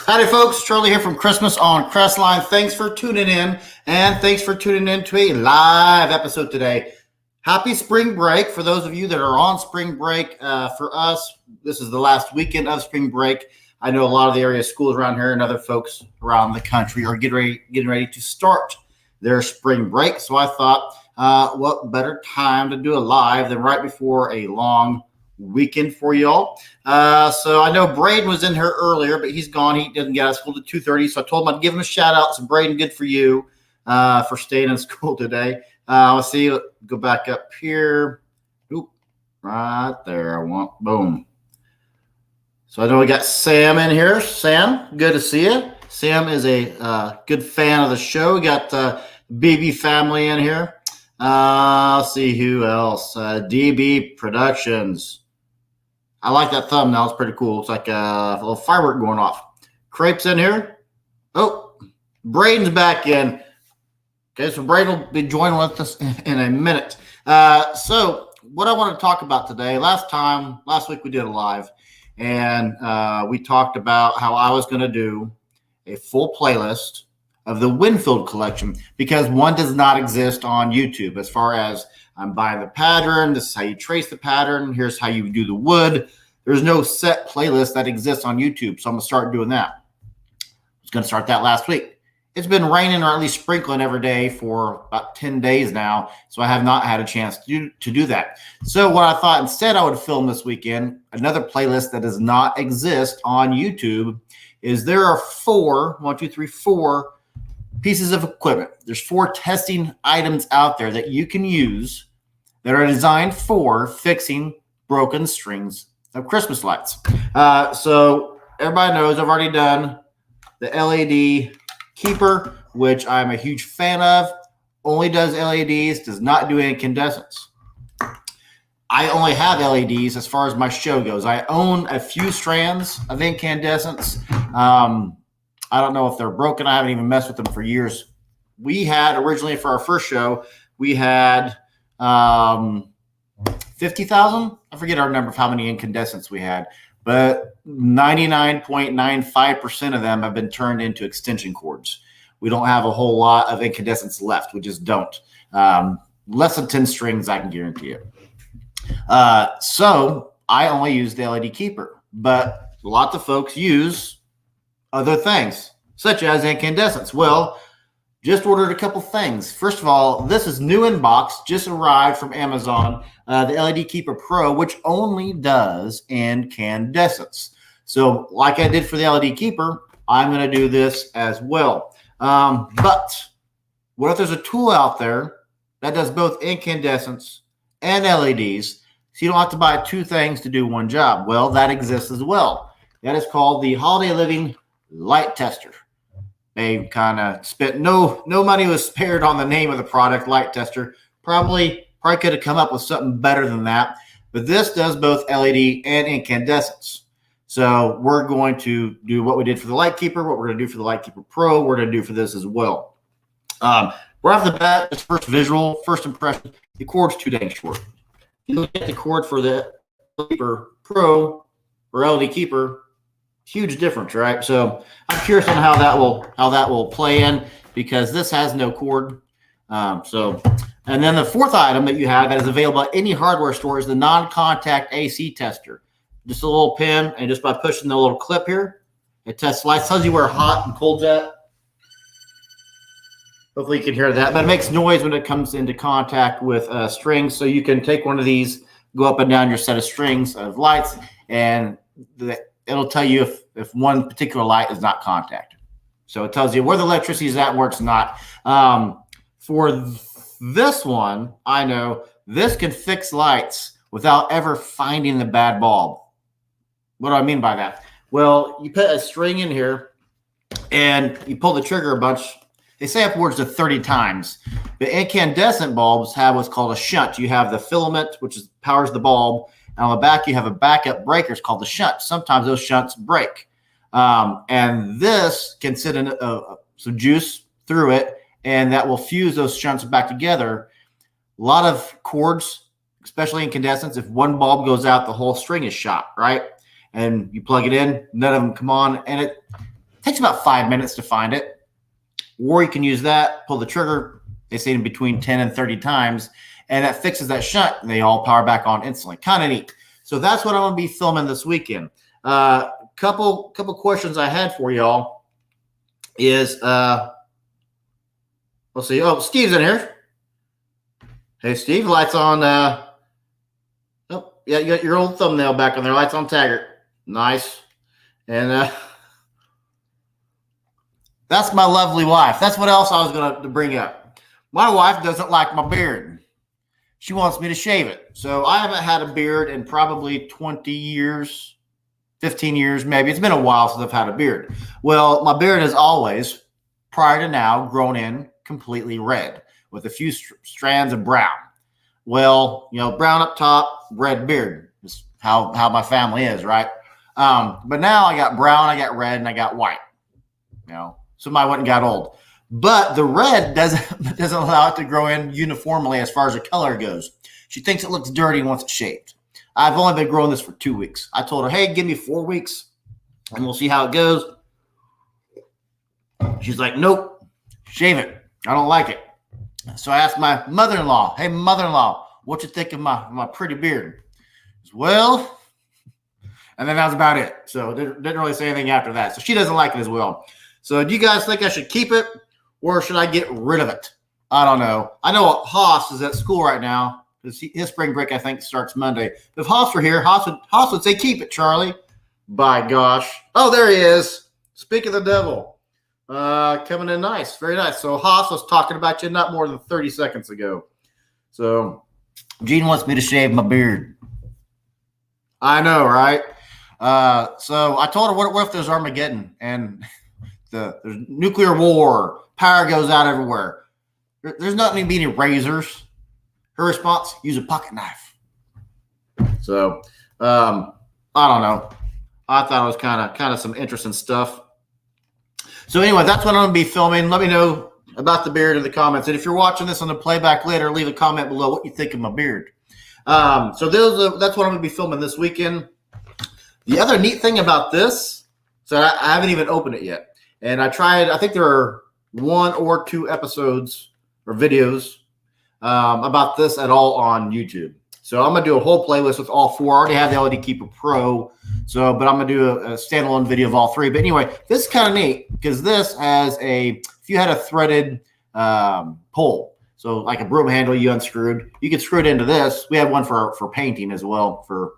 Howdy, folks. Charlie here from Christmas on Crestline. Thanks for tuning in, and thanks for tuning in to a live episode today. Happy spring break for those of you that are on spring break. For us, this is the last weekend of spring break. I know a lot of the area schools around here and other folks around the country are getting ready to start their spring break. So I thought, what better time to do a live than right before a long weekend for y'all. So I know Braden was in here earlier, but he's gone. He didn't get out of school to 2:30. So I told him I'd give him a shout out. So Braden, good for you for staying in school today. Let's see. Go back up here. Oop, right there. Boom. So I know we got Sam in here. Sam, good to see you. Sam is a good fan of the show. We got BB family in here. Let's see who else. DB Productions. I like that thumbnail. It's pretty cool. It's like a little firework going off. Crepe's in here. Oh, Braden's back in. Okay, so Braden will be joining with us in a minute. So what I want to talk about today, last week we did a live, and we talked about how I was going to do a full playlist of the Winfield collection because one does not exist on YouTube. As far as I'm buying the pattern, this is how you trace the pattern, here's how you do the wood. There's no set playlist that exists on YouTube, so I'm going to start doing that. I was going to start that last week. It's been raining or at least sprinkling every day for about 10 days now, so I have not had a chance to do that. So what I thought instead I would film this weekend, another playlist that does not exist on YouTube, is there are four pieces of equipment. There's 4 testing items out there that you can use that are designed for fixing broken strings of Christmas lights. So everybody knows I've already done the LED keeper, which I'm a huge fan of. Only does LEDs, does not do incandescents. I only have LEDs as far as my show goes. I own a few strands of incandescents. I don't know if they're broken. I haven't even messed with them for years. We had originally for our first show, we had 50,000. I forget our number of how many incandescents we had, but 99.95% of them have been turned into extension cords. We don't have a whole lot of incandescents left. We just don't. Less than 10 strings, I can guarantee you. So I only use the LED keeper, but lots of folks use other things, such as incandescents. Well, just ordered a couple things. First of all, this is new in box, just arrived from Amazon, the LED Keeper Pro, which only does incandescents. So like I did for the LED Keeper, I'm going to do this as well. But what if there's a tool out there that does both incandescents and LEDs, so you don't have to buy 2 things to do one job? Well, that exists as well. That is called the Holiday Living Light Tester. They kind of spent no money was spared on the name of the product, Light Tester. Probably could have come up with something better than that. But this does both LED and incandescents. So we're going to do what we did for the Light Keeper, what we're going to do for the Light Keeper Pro, we're going to do for this as well. Right off the bat, this first impression, the cord's too dang short. If you look at the cord for the Keeper Pro or LED Keeper, huge difference, right? So I'm curious on how that will play in because this has no cord. And then the fourth item that you have that is available at any hardware store is the non-contact AC tester. Just a little pin, and just by pushing the little clip here, it tests lights, tells you where hot and cold's at. Hopefully you can hear that, but it makes noise when it comes into contact with strings. So you can take one of these, go up and down your set of strings of lights, and it'll tell you if one particular light is not contacted. So it tells you where the electricity is at and where it's not. For this one, I know this can fix lights without ever finding the bad bulb. What do I mean by that? Well, you put a string in here and you pull the trigger a bunch. They say upwards of 30 times. The incandescent bulbs have what's called a shunt. You have the filament, which powers the bulb. And on the back, you have a backup breaker. It's called the shunt. Sometimes those shunts break. And this can sit in some juice through it, and that will fuse those shunts back together. A lot of cords, especially incandescents, if one bulb goes out, the whole string is shot, right? And you plug it in, none of them come on, and it Takes about 5 minutes to find it. Or you can use that, pull the trigger, they say in between 10 and 30 times, and that fixes that shunt, and they all power back on instantly. Kind of neat. So that's what I'm going to be filming this weekend. Couple questions I had for y'all is, let's see. Oh, Steve's in here. Hey, Steve, lights on. Oh, yeah, you got your old thumbnail back on there. Lights on Taggart. Nice. And that's my lovely wife. That's what else I was going to bring up. My wife doesn't like my beard. She wants me to shave it. So I haven't had a beard in probably 20 years, 15 years maybe. It's been a while since I've had a beard. Well, my beard has always, prior to now, grown in completely red with a few strands of brown. Well, brown up top, red beard is how my family is, right? But now I got brown, I got red, and I got white. Somebody went and got old. But the red doesn't allow it to grow in uniformly as far as the color goes. She thinks it looks dirty and wants it shaved. I've only been growing this for 2 weeks. I told her, hey, give me 4 weeks, and we'll see how it goes. She's like, nope, shave it. I don't like it. So I asked my mother-in-law, hey, mother-in-law, what you think of my pretty beard? She said, well, and then that was about it. So didn't really say anything after that. So she doesn't like it as well. So do you guys think I should keep it or should I get rid of it? I don't know. I know Haas is at school right now. His spring break, I think, starts Monday. If Haas were here, Haas would say, keep it, Charlie. By gosh. Oh, there he is. Speak of the devil. Coming in nice. Very nice. So Haas was talking about you not more than 30 seconds ago. So Gene wants me to shave my beard. I know, right? So I told her, what if there's Armageddon and there's nuclear war, power goes out everywhere. There's not going to be any razors. Her response, use a pocket knife. So, I don't know. I thought it was kind of some interesting stuff. So anyway, that's what I'm going to be filming. Let me know about the beard in the comments. And if you're watching this on the playback later, leave a comment below what you think of my beard. So that's what I'm going to be filming this weekend. The other neat thing about this, so I haven't even opened it yet. And I think there are 1 or 2 episodes or videos about this at all on YouTube. So I'm going to do a whole playlist with all 4. I already have the LED Keeper Pro. But I'm going to do a standalone video of all 3. But anyway, this is kind of neat because this has if you had a threaded pole, so like a broom handle you unscrewed, you could screw it into this. We have one for painting as well for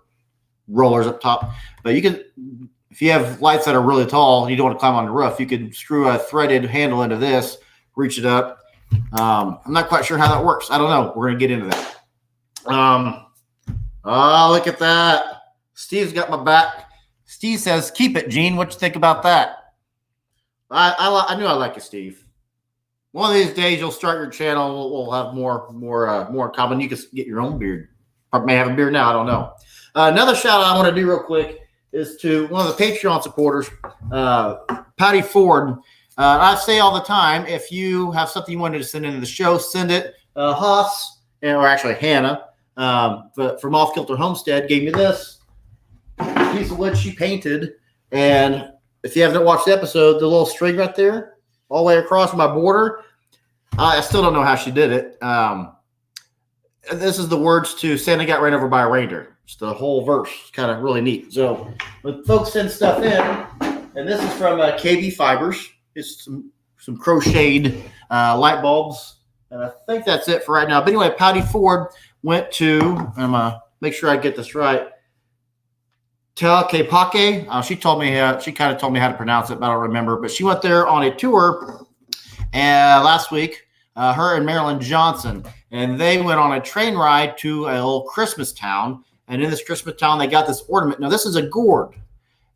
rollers up top. But you can, if you have lights that are really tall, you don't want to climb on the roof, you can screw a threaded handle into this, reach it up. I'm not quite sure how that works. I don't know. We're going to get into that. Oh, look at that. Steve's got my back. Steve says, keep it, Gene. What you think about that? I knew I like you, Steve. One of these days, you'll start your channel. We'll have more in common. You can get your own beard. Probably may have a beard now. I don't know. Another shout out I want to do real quick is to one of the Patreon supporters, Patty Ford. I say all the time, if you have something you wanted to send into the show, send it. Haas, or actually Hannah, from Off Kilter Homestead, gave me this piece of wood she painted. And if you haven't watched the episode, the little string right there, all the way across my border, I still don't know how she did it. This is the words to Santa Got Ran Over by a Reindeer. It's the whole verse. It's kind of really neat. So when folks send stuff in, and this is from KB Fibers. It's some crocheted light bulbs. And I think that's it for right now. But anyway, Patty Ford went to, I'm going to make sure I get this right, Telkepake. She kind of told me how to pronounce it, but I don't remember. But she went there on a tour last week, her and Marilyn Johnson. And they went on a train ride to a little Christmas town. And in this Christmas town, they got this ornament. Now, this is a gourd.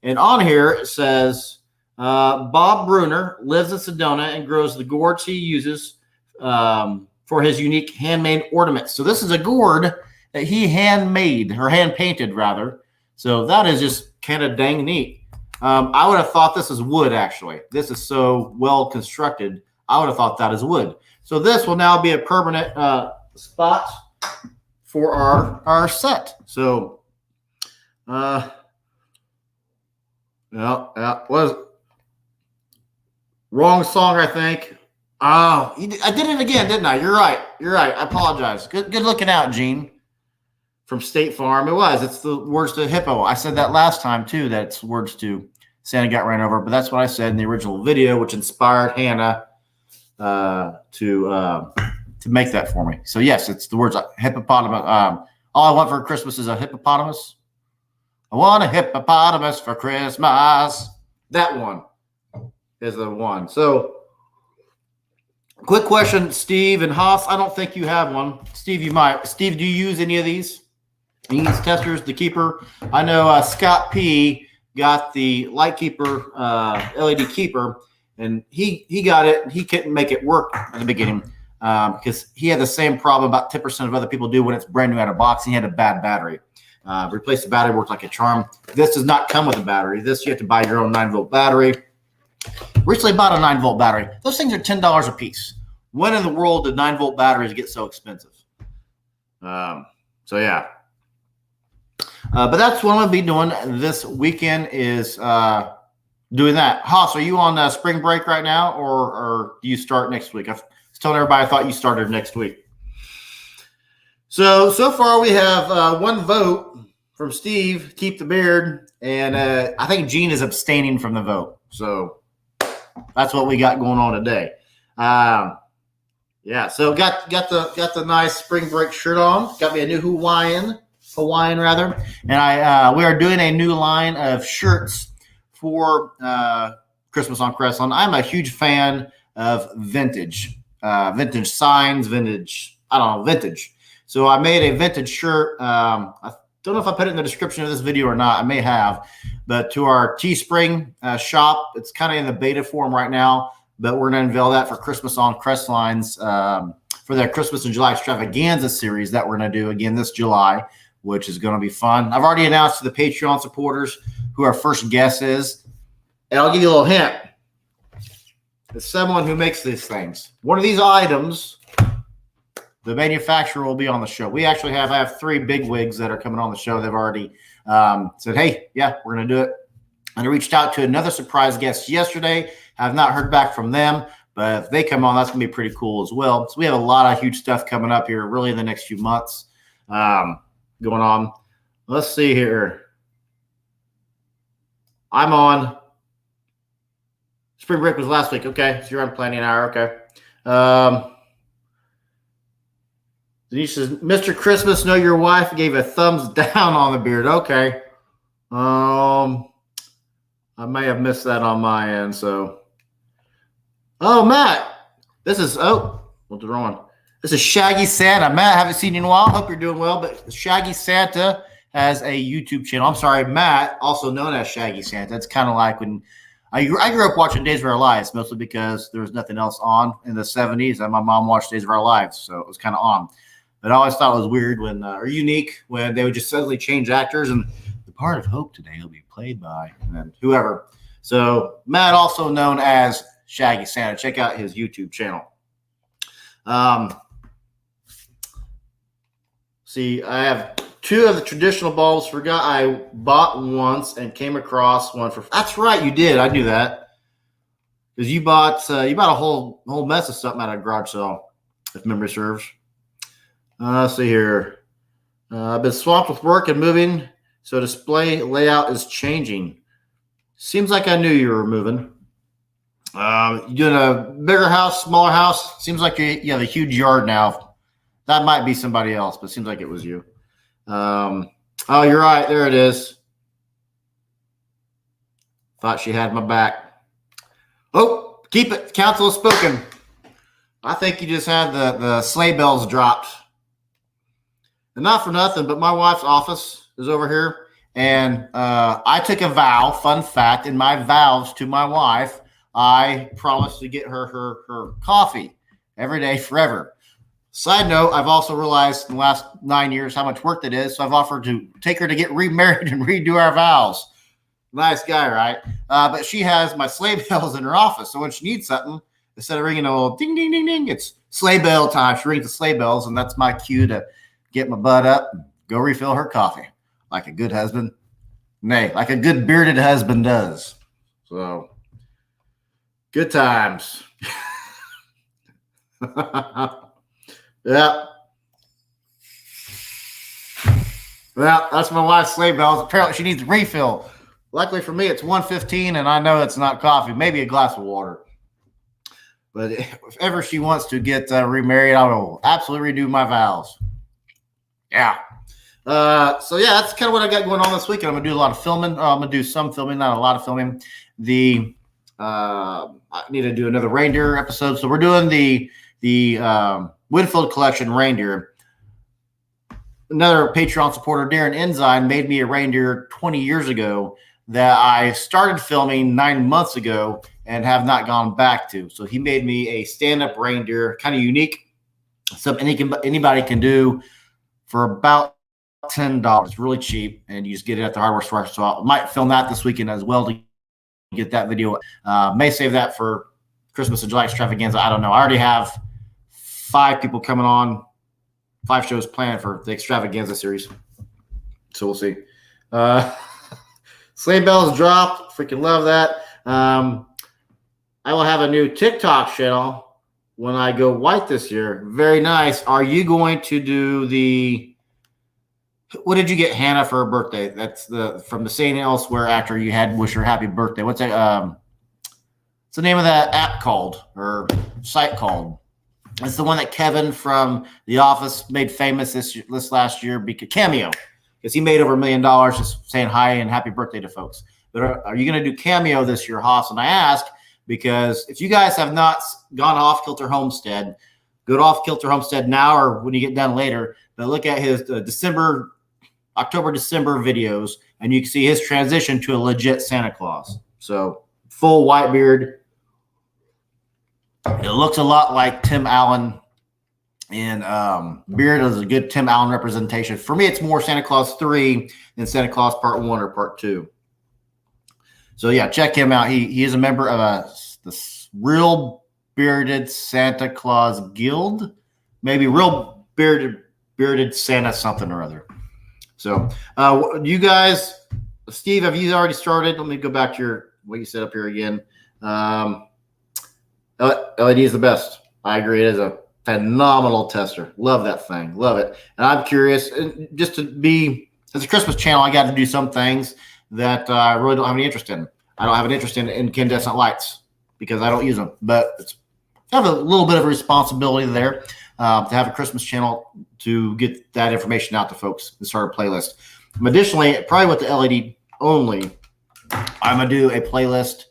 And on here, it says, Bob Bruner lives in Sedona and grows the gourds he uses for his unique handmade ornaments. So this is a gourd that he handmade, or hand-painted, rather. So that is just kind of dang neat. I would have thought this is wood, actually. This is so well constructed. I would have thought that is wood. So this will now be a permanent spot for our set. So, what is it? Wrong song, I think. Oh, I did it again, didn't I? You're right. You're right. I apologize. Good looking out, Gene. From State Farm. It was. It's the words to Hippo. I said that last time, too, that it's words to Santa Got Ran Over. But that's what I said in the original video, which inspired Hannah to make that for me. So, yes, it's the words hippopotamus. All I want for Christmas is a hippopotamus. I want a hippopotamus for Christmas. That one is the one. So, quick question, Steve and Haas. I don't think you have one. Steve, you might. Steve, do you use any of these? These testers, the keeper. I know Scott P got the light keeper, LED keeper, and he got it. He couldn't make it work at the beginning because he had the same problem about 10% of other people do when it's brand new out of box. He had a bad battery. Replace the battery, worked like a charm. This does not come with a battery. This, you have to buy your own 9-volt battery. Recently bought a 9-volt battery. Those things are $10 a piece. When in the world did 9-volt batteries get so expensive? So yeah. But that's what I'm going to be doing this weekend is doing that. Haas, are you on spring break right now, or do you start next week? I was telling everybody I thought you started next week. So far we have one vote from Steve, keep the beard, and I think Gene is abstaining from the vote. So that's what we got going on today. Yeah, so got the nice spring break shirt on. Got me a new Hawaiian rather, and we are doing a new line of shirts for Christmas on Crestline. I'm a huge fan of vintage signs, vintage. So I made a vintage shirt. I don't know if I put it in the description of this video or not. I may have, but to our Teespring shop, it's kind of in the beta form right now. But we're going to unveil that for Christmas on Crestlines for the Christmas in July extravaganza series that we're going to do again this July, which is going to be fun. I've already announced to the Patreon supporters who our first guest is. And I'll give you a little hint. It's someone who makes these things. One of these items, the manufacturer will be on the show. I have 3 big wigs that are coming on the show. They've already said, hey, yeah, we're going to do it. And I reached out to another surprise guest yesterday. I have not heard back from them, but if they come on, that's going to be pretty cool as well. So we have a lot of huge stuff coming up here really in the next few months going on. Let's see here. I'm on. Spring break was last week. Okay, so you're on planning hour. Okay. Denise says, Mr. Christmas, know your wife gave a thumbs down on the beard. Okay. I may have missed that on my end. So, Matt, this is what's the wrong one? This is Shaggy Santa. Matt, haven't seen you in a while. Hope you're doing well. But Shaggy Santa has a YouTube channel. I'm sorry, Matt, also known as Shaggy Santa. It's kind of like when I grew up watching Days of Our Lives, mostly because there was nothing else on in the 70s, and my mom watched Days of Our Lives, so it was kind of on. But I always thought it was weird or unique when they would just suddenly change actors and the part of Hope today will be played by and then whoever. So Matt, also known as Shaggy Santa. Check out his YouTube channel. See, I have 2 of the traditional bulbs. Forgot I bought once and came across one for. That's right, you did. I knew that because you bought a whole mess of something at a garage sale, if memory serves. Let's see here. I've been swamped with work and moving, so display layout is changing. Seems like I knew you were moving. You doing a bigger house, smaller house? Seems like you have a huge yard now. That might be somebody else, but it seems like it was you. Oh, you're right. There it is. Thought she had my back. Oh, keep it. Council has spoken. I think you just had the sleigh bells dropped. And not for nothing, but my wife's office is over here. And I took a vow, fun fact, in my vows to my wife, I promised to get her coffee every day forever. Side note, I've also realized in the last 9 years how much work that is. So I've offered to take her to get remarried and redo our vows. Nice guy, right? But she has my sleigh bells in her office. So when she needs something, instead of ringing a little ding, ding, ding, ding, it's sleigh bell time. She rings the sleigh bells, and that's my cue to get my butt up and go refill her coffee like a good husband. Nay, like a good bearded husband does. So, Good times. Yeah. Well, that's my wife's sleigh bells. Apparently, she needs a refill. Luckily for me, it's 1:15, and I know it's not coffee. Maybe a glass of water. But if ever she wants to get remarried, I will absolutely redo my vows. Yeah. So yeah, that's kind of what I got going on this weekend. I'm gonna do a lot of filming. I'm gonna do some filming, not a lot of filming. I need to do another reindeer episode. So we're doing the Winfield Collection reindeer. Another Patreon supporter, Darren Ensign, made me a reindeer 20 years ago that I started filming 9 months ago and have not gone back to. So he made me a stand-up reindeer, kind of unique. Something anybody can do for about $10. It's really cheap, and you just get it at the hardware store. So I might film that this weekend as well to get that video. May save that for Christmas and July extravaganza. I don't know. I already have 5 people coming on, 5 shows planned for the extravaganza series. So we'll see. Sleigh bells dropped. Freaking love that. I will have a new TikTok channel when I go white this year. Very nice. Are you going to do what did you get Hannah for her birthday? That's from the St. Elsewhere actor you had wish her happy birthday. What's that? What's the name of that app called or site called? It's the one that Kevin from The Office made famous this last year because Cameo, because he made over $1 million just saying hi and happy birthday to folks. But are you going to do Cameo this year, Haas? And I ask because if you guys have not gone Off Kilter Homestead, go to Off Kilter Homestead now or when you get done later. But look at his October-December videos, and you can see his transition to a legit Santa Claus. So full white beard. It looks a lot like Tim Allen, and beard is a good Tim Allen representation. For me, it's more Santa Claus 3 than Santa Claus Part 1 or Part 2. So yeah, check him out. He is a member of the Real Bearded Santa Claus Guild, maybe Real Bearded Santa something or other. So you guys, Steve, have you already started? Let me go back to what you said up here again. LED is the best. I agree. It is a phenomenal tester. Love that thing. Love it. And I'm curious, and just to be, as a Christmas channel, I got to do some things that I really don't have any interest in. I don't have an interest in incandescent lights because I don't use them. But it's kind of a little bit of a responsibility there to have a Christmas channel to get that information out to folks and start a playlist. Additionally, probably with the LED only, I'm going to do a playlist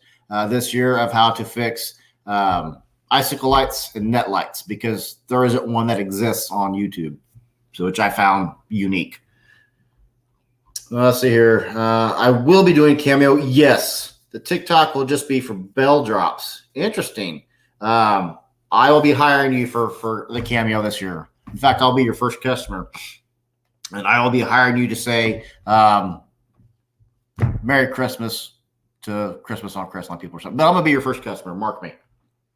this year of how to fix icicle lights and net lights because there isn't one that exists on YouTube, so which I found unique. Let's see here. I will be doing Cameo. Yes, the TikTok will just be for bell drops. Interesting. I will be hiring you for the Cameo this year. In fact, I'll be your first customer, and I will be hiring you to say Merry Christmas to Christmas on Crestline people or something. But I'm gonna be your first customer. Mark me,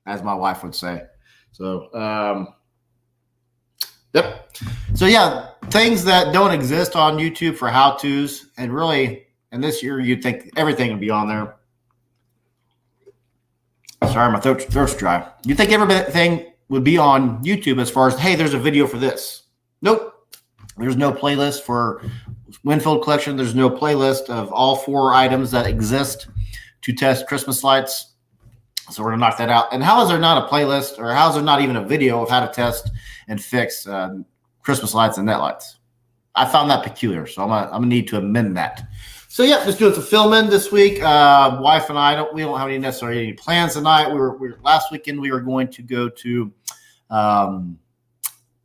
as my wife would say. So, yep. So yeah, things that don't exist on YouTube for how-tos, and really, and this year you'd think everything would be on there. Sorry, my throat's dry. You'd think everything would be on YouTube as far as, hey, there's a video for this. Nope. There's no playlist for Winfield Collection. There's no playlist of all 4 items that exist to test Christmas lights. So we're going to knock that out. And how is there not a playlist, or how is there not even a video of how to test and fix Christmas lights and net lights? I found that peculiar, so I'm gonna need to amend that. So yeah, just doing some filming this week. Wife and I don't have any plans tonight. We were last weekend. We were going to go to. I don't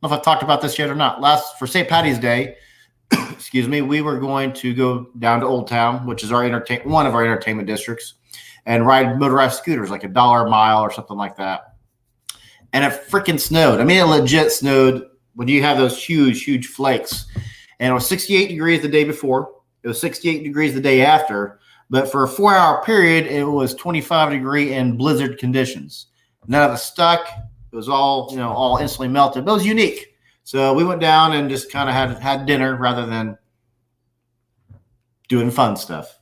know if I've talked about this yet or not. For St. Patty's Day, excuse me, we were going to go down to Old Town, which is one of our entertainment districts, and ride motorized scooters, like $1 a mile or something like that. And it freaking snowed. I mean, it legit snowed when you have those huge, huge flakes. And it was 68 degrees the day before. It was 68 degrees the day after. But for a 4-hour period, it was 25-degree and blizzard conditions. None of it stuck. It was all instantly melted. But it was unique. So we went down and just kind of had dinner rather than doing fun stuff.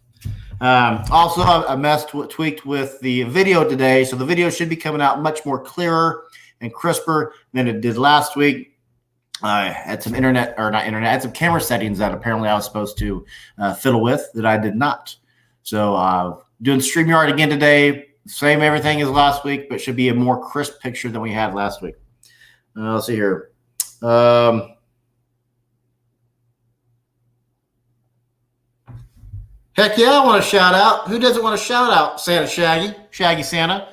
Also, I tweaked with the video today, so the video should be coming out much more clearer and crisper than it did last week. I had some I had some camera settings that apparently I was supposed to fiddle with that I did not. So doing StreamYard again today, same everything as last week, but should be a more crisp picture than we had last week. Let's see here. Heck yeah, I want to shout out. Who doesn't want to shout out Santa Shaggy Santa?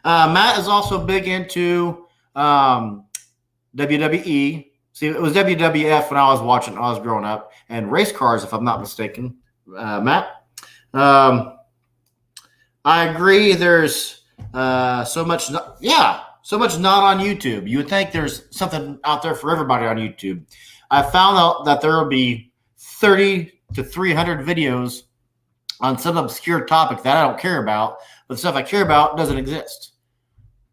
Matt is also big into WWE. See, it was WWF when I was watching, I was growing up, and race cars, if I'm not mistaken. Matt, I agree. There's so much not on YouTube. You would think there's something out there for everybody on YouTube. I found out that there will be 30 to 300 videos on some obscure topic that I don't care about, but the stuff I care about doesn't exist.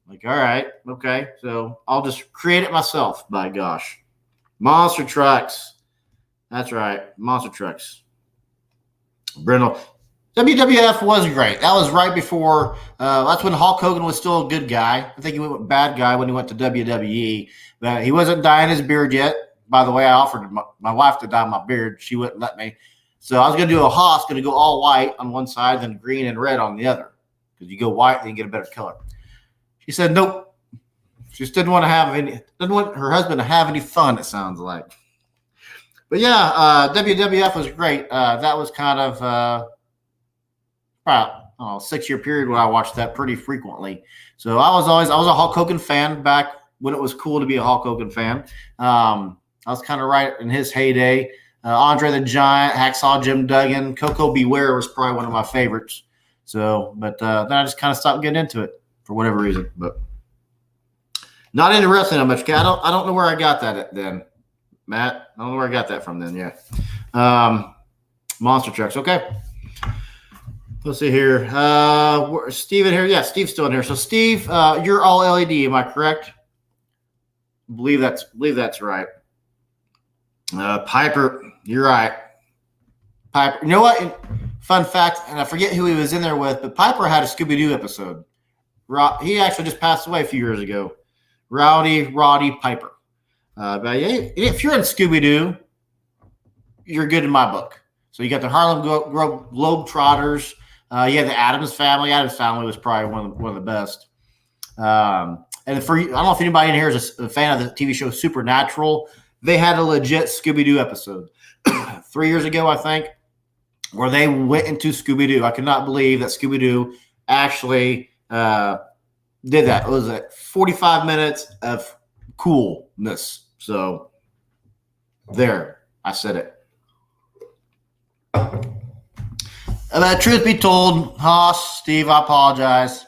Like, all right, okay, so I'll just create it myself, by gosh. Monster trucks. That's right, monster trucks. Brindle. WWF was great. That was right before, that's when Hulk Hogan was still a good guy. I think he went bad guy when he went to WWE. But he wasn't dyeing his beard yet. By the way, I offered my wife to dye my beard. She wouldn't let me. So I was going to do a Haas, going to go all white on one side, then green and red on the other. Because you go white, then you get a better color. She said, nope. She just didn't want her husband to have any fun, it sounds like. But yeah, WWF was great. That was kind of about a 6-year period where I watched that pretty frequently. So I was a Hulk Hogan fan back when it was cool to be a Hulk Hogan fan. I was kind of right in his heyday. Andre the Giant, Hacksaw Jim Duggan, Coco Beware was probably one of my favorites. So, but then I just kind of stopped getting into it for whatever reason. But not into wrestling that much. I don't know where I got that then, Matt. I don't know where I got that from then. Yeah, monster trucks. Okay. Let's see here. Steve in here. Yeah, Steve's still in here. So, Steve, you're all LED. Am I correct? Believe that's right. Piper, you're right. Piper. You know what? Fun fact, and I forget who he was in there with, but Piper had a Scooby-Doo episode. He actually just passed away a few years ago. Roddy Piper. But if you're in Scooby-Doo, you're good in my book. So you got the Harlem Globetrotters. You had the Addams Family. Addams Family was probably one of the best. And I don't know if anybody in here is a fan of the TV show Supernatural. They had a legit Scooby-Doo episode 3 years ago, I think, where they went into Scooby-Doo. I could not believe that Scooby-Doo actually did that. It was 45 minutes of coolness. So there, I said it. Truth be told, Haas, Steve, I apologize.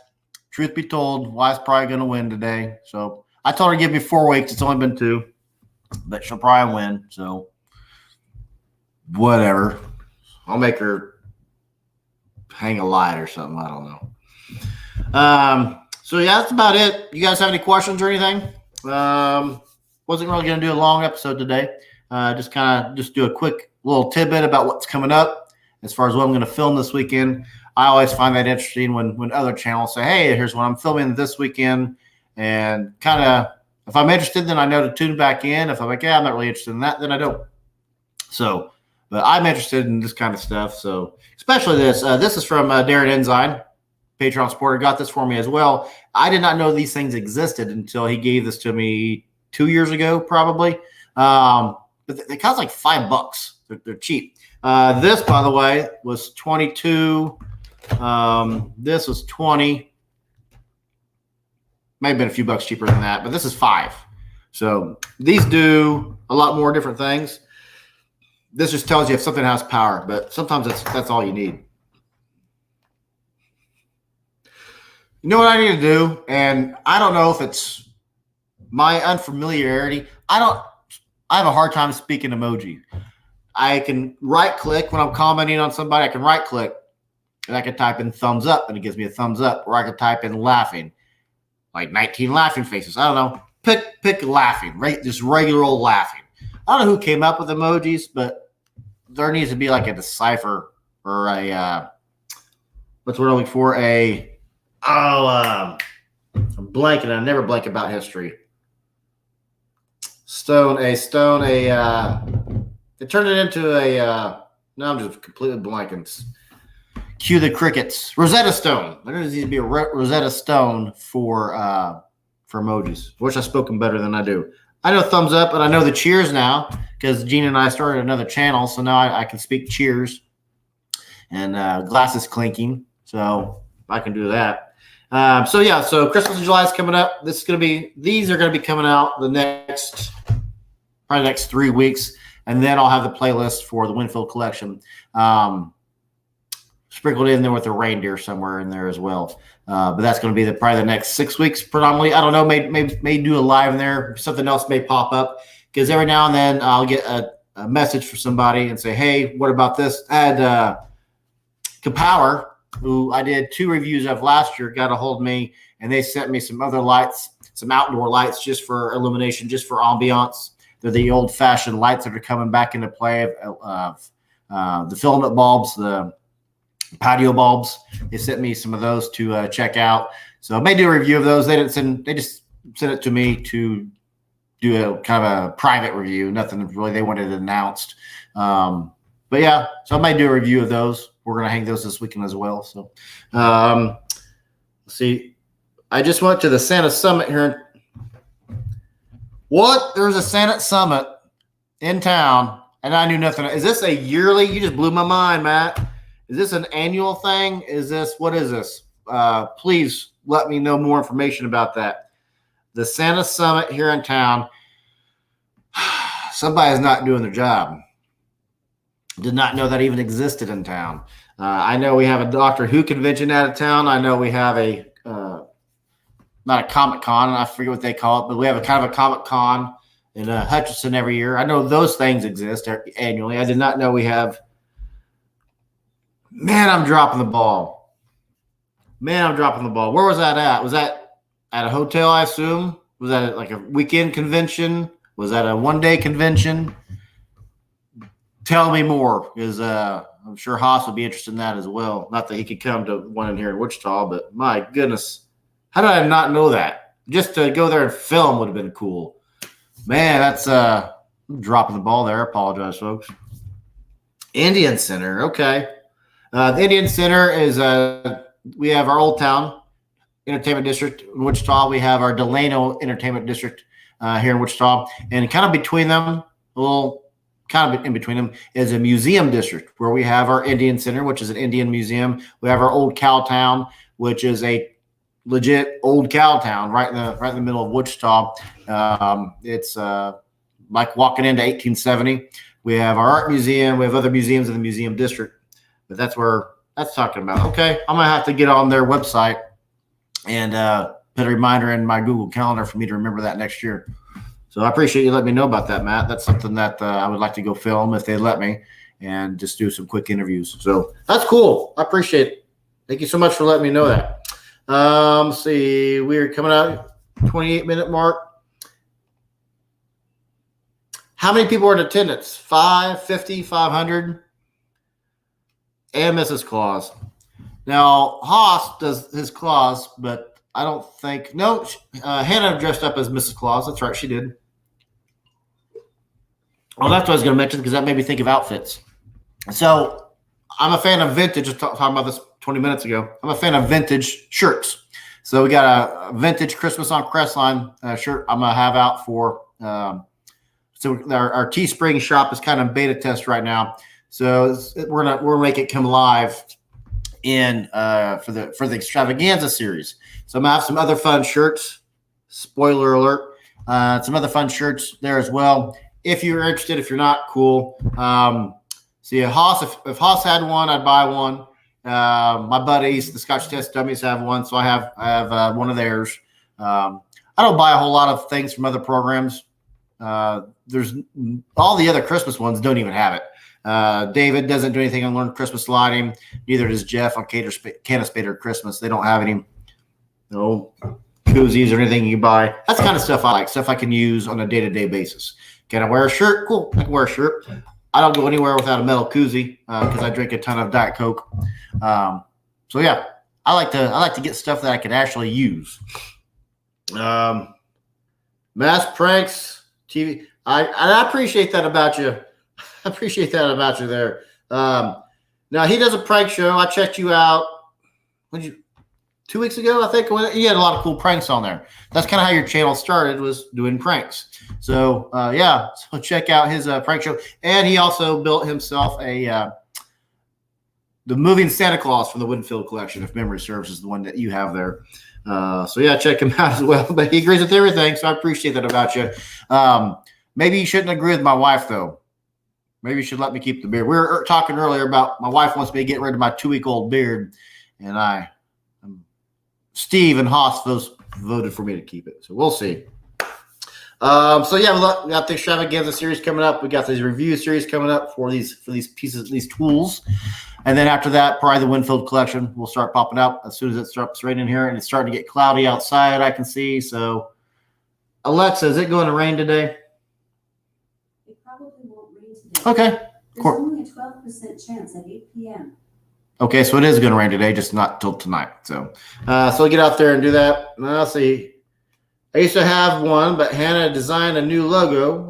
Truth be told, Wife's probably going to win today. So I told her to give me 4 weeks. It's only been 2. But she'll probably win. So whatever. I'll make her hang a light or something. I don't know. So yeah, that's about it. You guys have any questions or anything? Wasn't really going to do a long episode today. Just do a quick little tidbit about what's coming up as far as what I'm going to film this weekend. I always find that interesting when other channels say, hey, here's what I'm filming this weekend. And kind of, if I'm interested, then I know to tune back in. If I'm like, yeah, I'm not really interested in that, then I don't. So, but I'm interested in this kind of stuff. So, especially this. This is from Darren Ensign, Patreon supporter. Got this for me as well. I did not know these things existed until he gave this to me 2 years ago, probably. But they cost like $5. They're cheap. This, by the way, was 22. This was 20. May have been a few bucks cheaper than that, but this is 5. So these do a lot more different things. This just tells you if something has power, but sometimes that's all you need. You know what I need to do? And I don't know if it's my unfamiliarity. I have a hard time speaking emoji. I can right click when I'm commenting on somebody. I can right click and I can type in thumbs up and it gives me a thumbs up, or I can type in laughing. Like 19 laughing faces. I don't know. Pick laughing, right? Just regular old laughing. I don't know who came up with emojis, but there needs to be like a decipher or a what's what I'm looking for? I'm blanking. I never blank about history. They turned it into a. No, I'm just completely blanking. Cue the crickets. Rosetta Stone. There needs to be a Rosetta Stone for emojis. I wish I spoke them better than I do. I know thumbs up, and I know the cheers now because Gina and I started another channel, so now I can speak cheers and glasses clinking. So I can do that. So Christmas in July is coming up. These are going to be coming out the next 3 weeks, and then I'll have the playlist for the Winfield collection. Sprinkled in there with a reindeer somewhere in there as well. But that's going to be probably the next 6 weeks predominantly. I don't know, may do a live in there. Something else may pop up because every now and then I'll get a message from somebody and say, hey, what about this? I had Kapower, who I did 2 reviews of last year, got a hold of me, and they sent me some other lights, some outdoor lights just for illumination, just for ambiance. They're the old-fashioned lights that are coming back into play of the filament bulbs, the patio bulbs. They sent me some of those to check out. So I may do a review of those. They just sent it to me to do a kind of a private review. Nothing really they wanted it announced. But yeah, so I might do a review of those. We're going to hang those this weekend as well. So let's see. I just went to the Santa Summit here. What? There's a Santa Summit in town, and I knew nothing. Is this a yearly? You just blew my mind, Matt. Is this an annual thing? What is this? Please let me know more information about that. The Santa Summit here in town. Somebody's not doing their job. Did not know that even existed in town. I know we have a Doctor Who convention out of town. I know we have not a Comic-Con, and I forget what they call it, but we have a kind of a Comic-Con in Hutchinson every year. I know those things exist annually. I did not know we have. Man, I'm dropping the ball. Where was that at? Was that at a hotel, I assume? Was that like a weekend convention? Was that a one-day convention? Tell me more, because I'm sure Haas would be interested in that as well. Not that he could come to one in here in Wichita, but my goodness. How did I not know that? Just to go there and film would have been cool. Man, that's I'm dropping the ball there. I apologize, folks. Indian Center, okay. The Indian Center is we have our Old Town Entertainment District in Wichita. We have our Delano Entertainment District here in Wichita. And kind of between them, in between them, is a museum district where we have our Indian Center, which is an Indian museum. We have our Old Cow Town, which is a legit old cow town right in the middle of Wichita. It's like walking into 1870. We have our art museum. We have other museums in the museum district. But that's where that's talking about. Okay, I'm going to have to get on their website and put a reminder in my Google Calendar for me to remember that next year. So I appreciate you letting me know about that, Matt. That's something that I would like to go film if they let me and just do some quick interviews. So that's cool. I appreciate it. Thank you so much for letting me know that. Let's see. We're coming out 28-minute mark. How many people are in attendance? 550, 500? And Mrs. Claus. Now, Haas does his Claus, but I don't think – no, Hannah dressed up as Mrs. Claus. That's right, she did. Well, that's what I was going to mention because that made me think of outfits. So I'm a fan of vintage. I was talking about this 20 minutes ago. I'm a fan of vintage shirts. So we got a vintage Christmas on Crestline shirt I'm going to have out for so our Teespring shop is kind of beta test right now. So we're gonna make it come live in for the extravaganza series. So I'm gonna have some other fun shirts. Spoiler alert! Some other fun shirts there as well. If you're interested, if you're not, cool. See, Haas, if Haas had one, I'd buy one. My buddies, the Scotch Test Dummies, have one, so I have one of theirs. I don't buy a whole lot of things from other programs. There's all the other Christmas ones don't even have it. David doesn't do anything on Learn Christmas Lighting. Neither does Jeff on Canna Spader Christmas. They don't have any koozies or anything you buy. That's the kind of stuff I like, stuff I can use on a day-to-day basis. Can I wear a shirt? Cool, I can wear a shirt. I don't go anywhere without a metal koozie because I drink a ton of Diet Coke. So yeah, I like to get stuff that I can actually use. Mass pranks, TV. I appreciate that about you. I appreciate that about you there. Now he does a prank show. I checked you out. 2 weeks ago, I think. You had a lot of cool pranks on there. That's kind of how your channel started, was doing pranks. So yeah, so check out his prank show. And he also built himself the moving Santa Claus from the Winfield collection, if memory serves, is the one that you have there. So yeah, check him out as well. But he agrees with everything, so I appreciate that about you. Maybe you shouldn't agree with my wife, though. Maybe you should let me keep the beard. We were talking earlier about my wife wants me to get rid of my 2-week-old beard, and Steve and Haas voted for me to keep it. So we'll see. So yeah, we got the extravaganza series coming up. We got these review series coming up for these pieces, these tools. And then after that, probably the Winfield collection will start popping up as soon as it starts raining here. And it's starting to get cloudy outside, I can see. So, Alexa, is it going to rain today? It probably won't rain today. Okay. There's only a 12% chance at 8 p.m. Okay, so it is going to rain today, just not till tonight. So I'll get out there and do that. Let's see. I used to have one, but Hannah designed a new logo.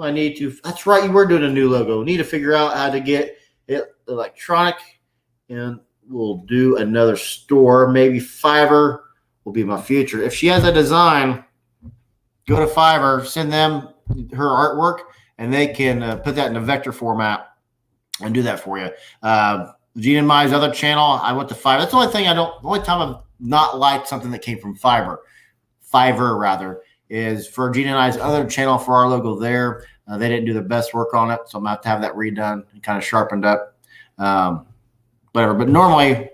That's right, you were doing a new logo. Need to figure out how to get it electronic. And we'll do another store. Maybe Fiverr will be my future. If she has a design, go to Fiverr, send them her artwork, and they can put that in a vector format and do that for you. Gene and Mai's other channel, I went to Fiverr. That's the only time I've not liked something that came from Fiverr rather, is for Gene and I's other channel for our logo there. They didn't do the best work on it, so I'm going to have to have that redone and kind of sharpened up. Whatever. But normally,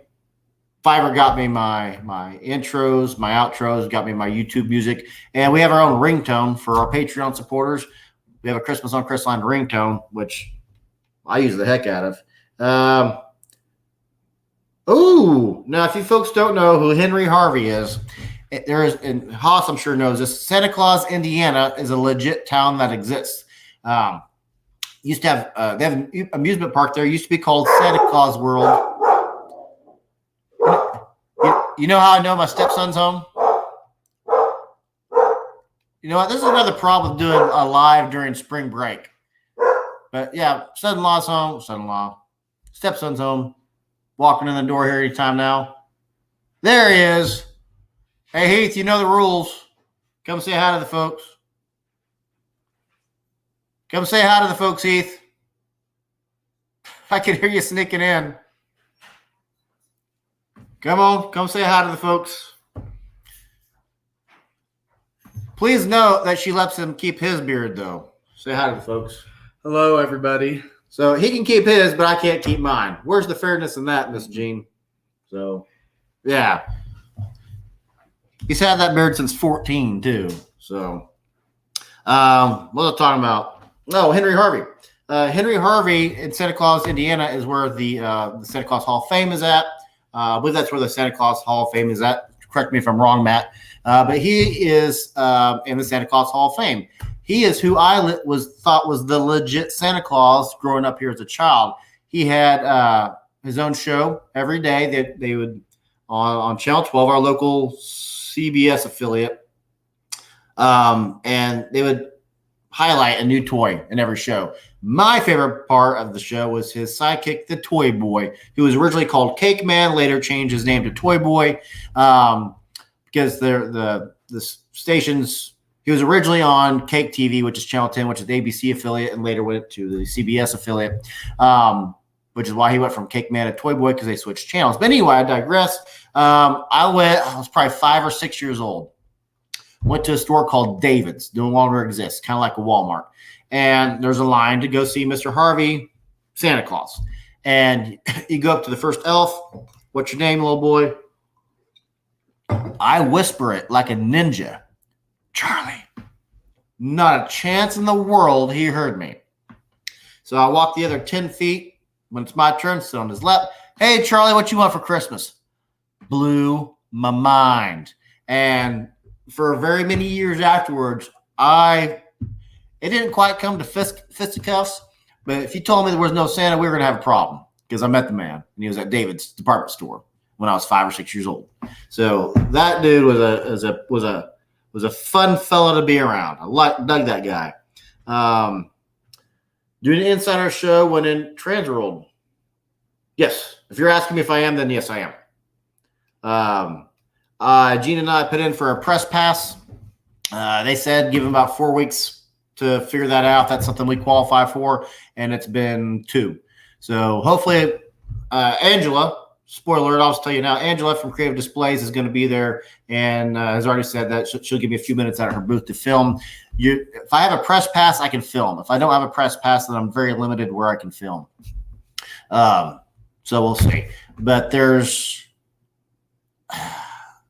Fiverr got me my intros, my outros, got me my YouTube music, and we have our own ringtone for our Patreon supporters. We have a Christmas on Crestline ringtone, which I use the heck out of. Now if you folks don't know who Henry Harvey is, and Haas I'm sure knows this. Santa Claus, Indiana, is a legit town that exists. Used to have they have an amusement park there. It used to be called Santa Claus World. You know how I know my stepson's home? You know what? This is another problem with doing a live during spring break. But yeah, son-in-law's home. Stepson's home. Walking in the door here anytime now. There he is. Hey, Heath, you know the rules. Come say hi to the folks. Come say hi to the folks, Heath. I can hear you sneaking in. Come on, come say hi to the folks. Please note that she lets him keep his beard, though. Say hi to the folks. Hello, everybody. So he can keep his, but I can't keep mine. Where's the fairness in that, Miss Jean? So, yeah. He's had that beard since 14, too. So, what was I talking about? No, Henry Harvey. Henry Harvey in Santa Claus, Indiana, is where the Santa Claus Hall of Fame is at. I believe that's where the Santa Claus Hall of Fame is at. Correct me if I'm wrong, Matt. But he is in the Santa Claus Hall of Fame. He is who I thought was the legit Santa Claus growing up here as a child. He had his own show every day. They would on Channel 12, our local CBS affiliate, and they would highlight a new toy in every show. My favorite part of the show was his sidekick, the Toy Boy, who was originally called Cake Man, later changed his name to Toy Boy, because the stations, he was originally on Cake TV, which is Channel 10, which is the ABC affiliate, and later went to the CBS affiliate, which is why he went from Cake Man to Toy Boy, because they switched channels. But anyway, I digress. I was probably 5 or 6 years old. Went to a store called David's, no longer exists, kind of like a Walmart. And there's a line to go see Mr. Harvey, Santa Claus. And you go up to the first elf. What's your name, little boy? I whisper it like a ninja. Charlie. Not a chance in the world he heard me. So I walk the other 10 feet. When it's my turn, sit on his lap. Hey, Charlie, what you want for Christmas? Blew my mind. And for very many years afterwards, it didn't quite come to fisticuffs, But if you told me there was no Santa, we were going to have a problem because I met the man, and he was at David's department store when I was 5 or 6 years old. So that dude was a fun fellow to be around. Dug that guy. Doing an insider show when in Transworld. Yes. If you're asking me if I am, then yes, I am. Gene and I put in for a press pass. They said give them about 4 weeks to figure that out. That's something we qualify for, and it's been 2. So hopefully, Angela, spoiler alert, I'll just tell you now, Angela from Creative Displays is going to be there and has already said that she'll give me a few minutes out of her booth to film. If I have a press pass, I can film. If I don't have a press pass, then I'm very limited where I can film. So we'll see. But there's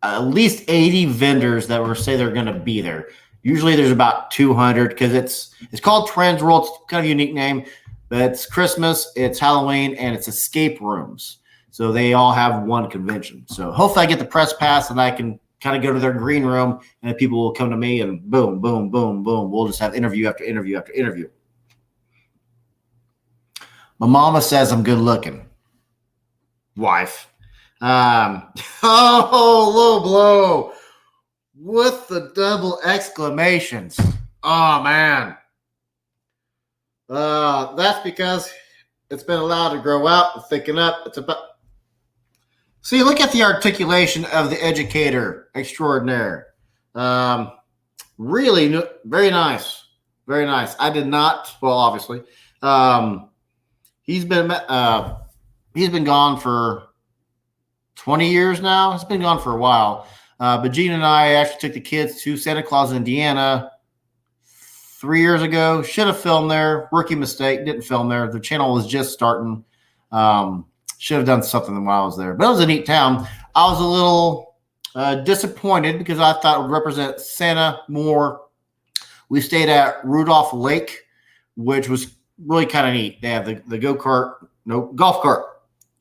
at least 80 vendors that will say they're going to be there. Usually there's about 200 because it's called Transworld. It's kind of a unique name, but it's Christmas, it's Halloween, and it's escape rooms. So they all have one convention. So hopefully I get the press pass and I can kind of go to their green room and people will come to me and boom, boom, boom, boom. We'll just have interview after interview after interview. My mama says I'm good looking. Wife. Low blow with the double exclamations. Oh, man. That's because it's been allowed to grow out and thicken up. It's about. See, look at the articulation of the educator extraordinaire. Really, very nice. Very nice. I did not, well, obviously. He's been gone for 20 years now. He's been gone for a while. But Gene and I actually took the kids to Santa Claus, Indiana 3 years ago. Should have filmed there. Rookie mistake. Didn't film there. The channel was just starting. Should have done something while I was there. But it was a neat town. I was a little disappointed because I thought it would represent Santa more. We stayed at Rudolph Lake, which was really kind of neat. They have the golf cart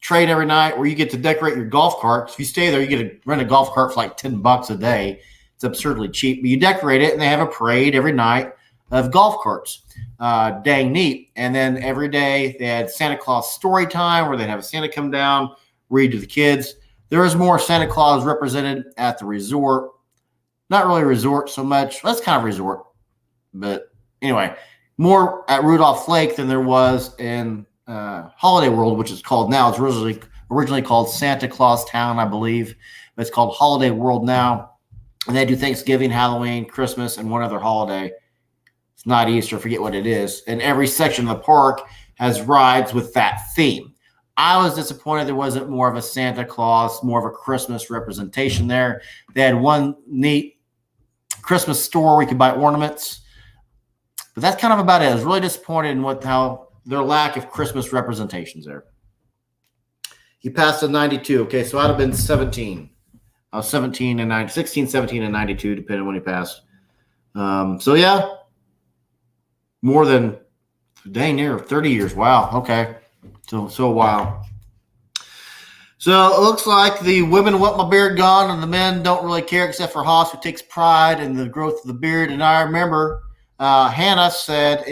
trade every night where you get to decorate your golf cart. If you stay there, you get to rent a golf cart for like $10 a day. It's absurdly cheap, but you decorate it and they have a parade every night of golf carts. Dang neat. And then every day they had Santa Claus story time where they'd have a Santa come down, read to the kids. There was more Santa Claus represented at the resort. Not really a resort so much. That's kind of a resort. But anyway, more at Rudolph Lake than there was in Holiday World, which is called now. It's originally called Santa Claus Town, I believe. But it's called Holiday World now. And they do Thanksgiving, Halloween, Christmas, and one other holiday. It's not Easter, I forget what it is. And every section of the park has rides with that theme. I was disappointed there wasn't more of a Santa Claus, more of a Christmas representation there. They had one neat Christmas store where you could buy ornaments. But that's kind of about it. I was really disappointed in how their lack of Christmas representations there. He passed in 92. Okay, so I'd have been 17. I was 16, 17, and 92, depending on when he passed. So, yeah. More than dang near 30 years. Wow. Okay. So a while. So it looks like the women want my beard gone and the men don't really care except for Haas, who takes pride in the growth of the beard. And I remember Hannah said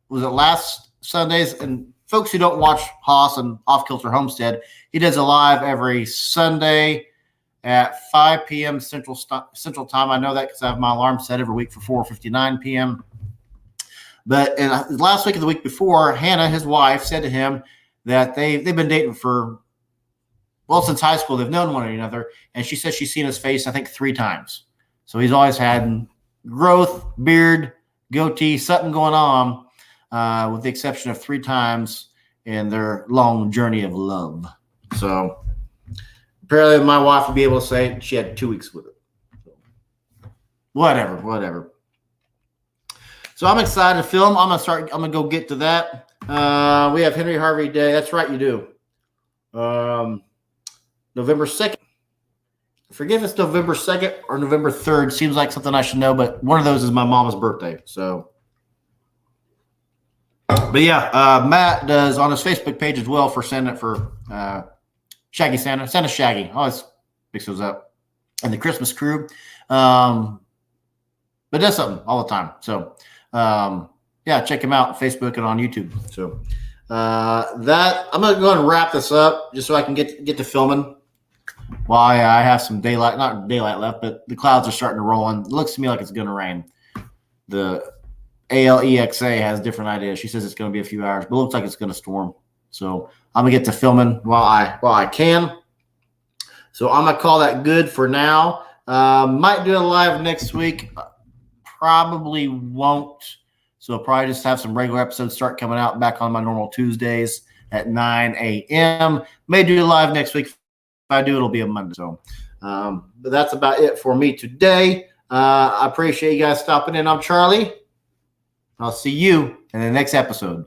was it last Sundays, and folks who don't watch Haas and Off Kilter Homestead, he does a live every Sunday at 5 p.m. Central Time. I know that because I have my alarm set every week for 4:59 p.m. But last week and the week before, Hannah, his wife, said to him that they've been dating since high school. They've known one another. And she said she's seen his face, I think, 3 times. So he's always had growth, beard, goatee, something going on, with the exception of 3 times in their long journey of love. So apparently my wife would be able to say she had 2 weeks with it. Whatever. So I'm excited to film. I'm gonna go get to that. We have Henry Harvey Day. That's right, you do. November 2nd. I forget if it's November 2nd or November 3rd. Seems like something I should know, but one of those is my mama's birthday. So, but yeah, Matt does on his Facebook page as well for Shaggy Santa Shaggy. Always mix those up, and the Christmas crew. But does something all the time. So, yeah, check him out on Facebook and on YouTube. So that I'm gonna go ahead and wrap this up just so I can get to filming. While I have some not daylight left, but the clouds are starting to roll in. It looks to me like it's gonna rain. The ALEXA has different ideas. She says it's gonna be a few hours, but it looks like it's gonna storm. So I'm gonna get to filming while I can. So I'm gonna call that good for now. Might do a live next week. Probably won't. So I'll probably just have some regular episodes start coming out back on my normal Tuesdays at 9 a.m. May do a live next week. If I do, it'll be a Monday. So, but that's about it for me today. I appreciate you guys stopping in. I'm Charlie. I'll see you in the next episode.